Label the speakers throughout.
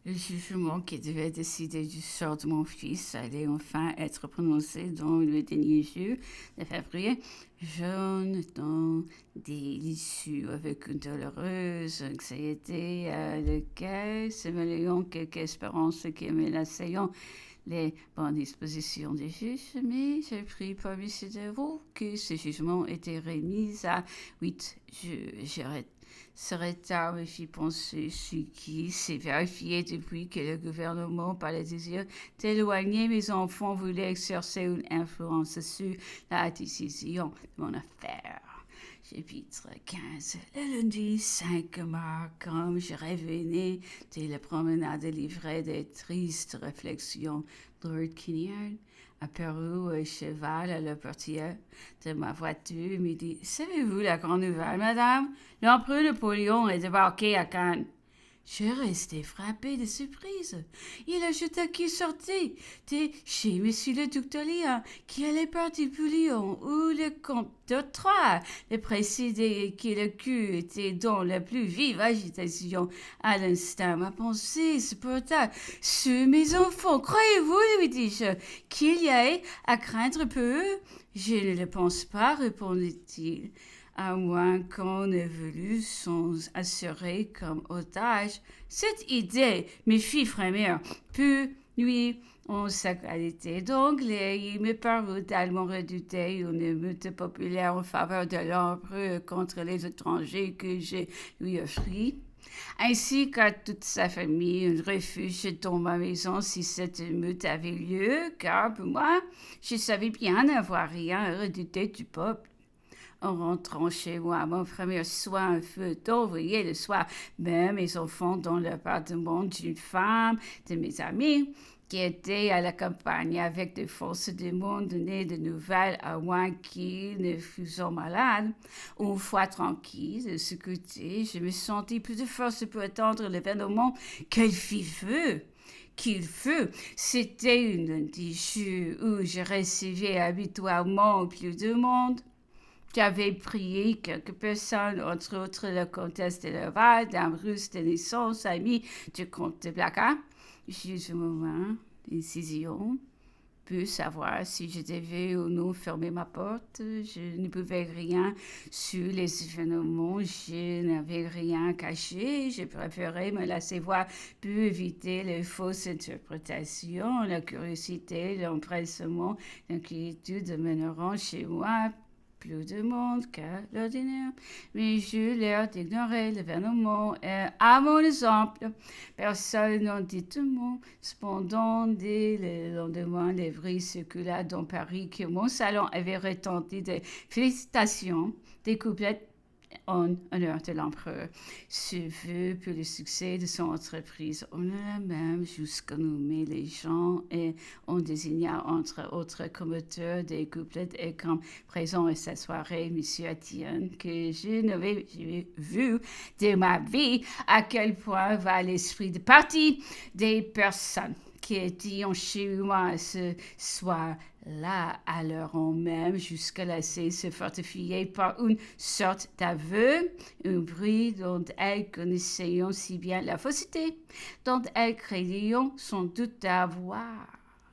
Speaker 1: Le jugement qui devait décider du sort de mon fils allait enfin être prononcé dans le dernier jour de février. Jonathan dit l'issue avec une douloureuse anxiété à laquelle se mêlant quelques espérances qui menacèrent les bonnes dispositions des juges, mais j'ai pris pour vous que ce jugement était remis à 8 jours. Serait tard me fit penser ce qui s'est vérifié depuis que le gouvernement, par le désir d'éloigner mes enfants, voulait exercer une influence sur la décision de mon affaire. Chapitre 15. Le lundi 5 mars, comme je revenais de la promenade livrée des tristes réflexions, Lord Kinnaird apparut à cheval à la portière de ma voiture et me dit « Savez-vous la grande nouvelle, madame? L'empereur Napoléon est débarqué à Cannes. » Je restais frappée de surprise. Il ajouta qu'il sortait de chez Monsieur le Duc d'Orléans, qui allait partir pour Lyon, où le comte de Troyes le précédait et que le cul était dans la plus vive agitation. À l'instant, ma pensée se porta sur mes enfants. Croyez-vous, lui dis-je, qu'il y ait à craindre pour eux? Je ne le pense pas, répondit-il, à moins qu'on ne voulu s'en assurer comme otage. Cette idée me fit frémir. Puis, lui, en sa qualité d'anglais, il me parut tellement redouter une émeute populaire en faveur de l'empereur contre les étrangers que je lui offris, ainsi qu'à toute sa famille, un refuge dans ma maison si cette émeute avait lieu, car pour moi, je savais bien n'avoir rien à redouter du peuple. En rentrant chez moi, mon premier soin fut d'envoyer le soir même mes enfants dans l'appartement d'une femme de mes amis qui était à la campagne avec des forces de monde donner de nouvelles à moins qu'ils ne fussent malades. Une fois tranquille de ce côté, je me sentis plus de force pour attendre l'événement qu'elle fit feu. Qu'il fut, c'était une des jours où je recevais habituellement plus de monde. J'avais prié quelques personnes, entre autres la comtesse de Laval, dame russe de naissance, amie du comte de Blacas. Juste un moment, décision. Pour savoir si je devais ou non fermer ma porte. Je ne pouvais rien sur les événements. Je n'avais rien caché. Je préférais me laisser voir pour éviter les fausses interprétations, la curiosité, l'empressement, l'inquiétude mèneront chez moi plus de monde qu'à l'ordinaire, mais j'ai l'air d'ignorer l'événement et, à mon exemple, personne n'en dit un mot. Cependant, dès le lendemain, les bruits circula dans Paris que mon salon avait retenti des félicitations, des couplets en honneur de l'empereur. Ce fut pour le succès de son entreprise. On a même jusqu'à nommer les gens et on désigna entre autres comme auteur des couplets et comme présent à cette soirée M. Etienne, que je n'avais jamais vu de ma vie à quel point va l'esprit de parti des personnes qui étaient chez moi ce soir-là, à l'heure même, jusqu'à laisser se fortifier par une sorte d'aveu, un bruit dont elles connaissaient si bien la fausseté, dont elles créaient sans doute avoir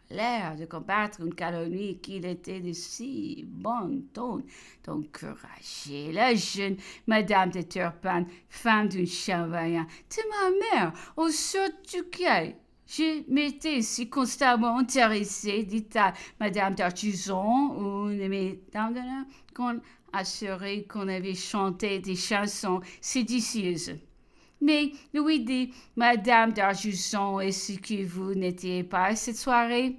Speaker 1: l'air de combattre une calomnie qu'il était de si bon ton d'encourager la jeune Madame de Turpin, femme d'un chambellan, de ma mère, au sort duquel je m'étais si constamment intéressée, dit à Madame d'Artuzon, une de mes dames d'honneur, qu'on assurait qu'on avait chanté des chansons séditieuses. Mais lui dit, Madame d'Arjuson, est-ce que vous n'étiez pas à cette soirée?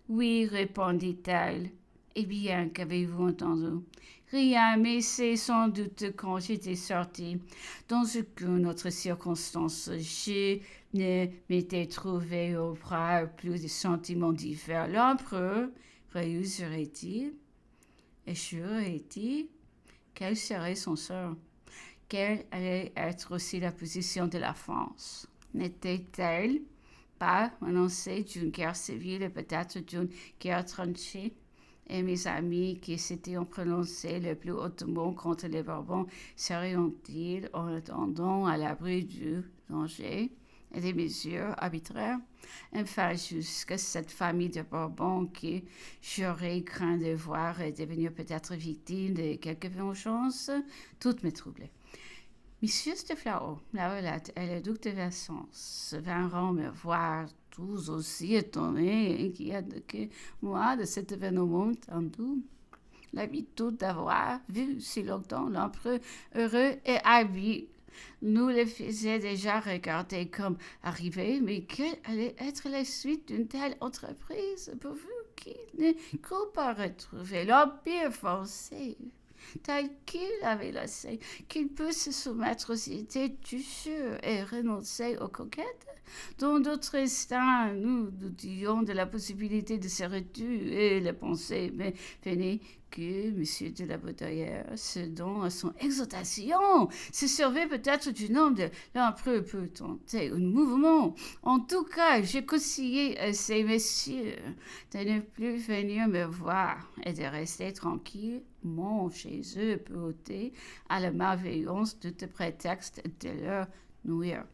Speaker 1: Oui, répondit-elle. Eh bien, qu'avez-vous entendu? Rien, mais c'est sans doute quand j'étais sortie. Dans aucune autre circonstance, je ne m'étais trouvée au bras plus de sentiments divers. L'empereur réussirait-il? Échouerait-il? Quelle serait son sort? Quelle allait être aussi la position de la France? N'était-elle pas annoncée d'une guerre civile et peut-être d'une guerre tranchée? Et mes amis qui s'étaient prononcés le plus hautement contre les Bourbons seraient-ils en attendant à l'abri du danger? et des mesures arbitraires. Enfin, jusqu'à cette famille de Bourbon qui, j'aurais craint de voir devenir peut-être victime de quelques vengeances, toutes me troublaient. Monsieur de Flau, la relate et le duc de Versailles vinrent me voir tous aussi étonnés et inquiets que moi de cet événement tendu. L'habitude d'avoir vu si longtemps l'empereur heureux et habile nous le faisait déjà regarder comme arrivé, mais quelle allait être la suite d'une telle entreprise pourvu qu'il ne crut pas retrouver l'empire français tel qu'il avait laissé, qu'il peut se soumettre aux idées du jeu et renoncer aux conquêtes, dont d'autres instants nous doutions de la possibilité de se retuer les pensées, mais venez que M. de la Baudoyer se donne à son exaltation, se servait peut-être du nom de l'empereur peut tenter un mouvement. En tout cas, j'ai conseillé à ces messieurs de ne plus venir me voir et de rester tranquille chez eux pour ôter à la malveillance tout prétexte de leur nuire.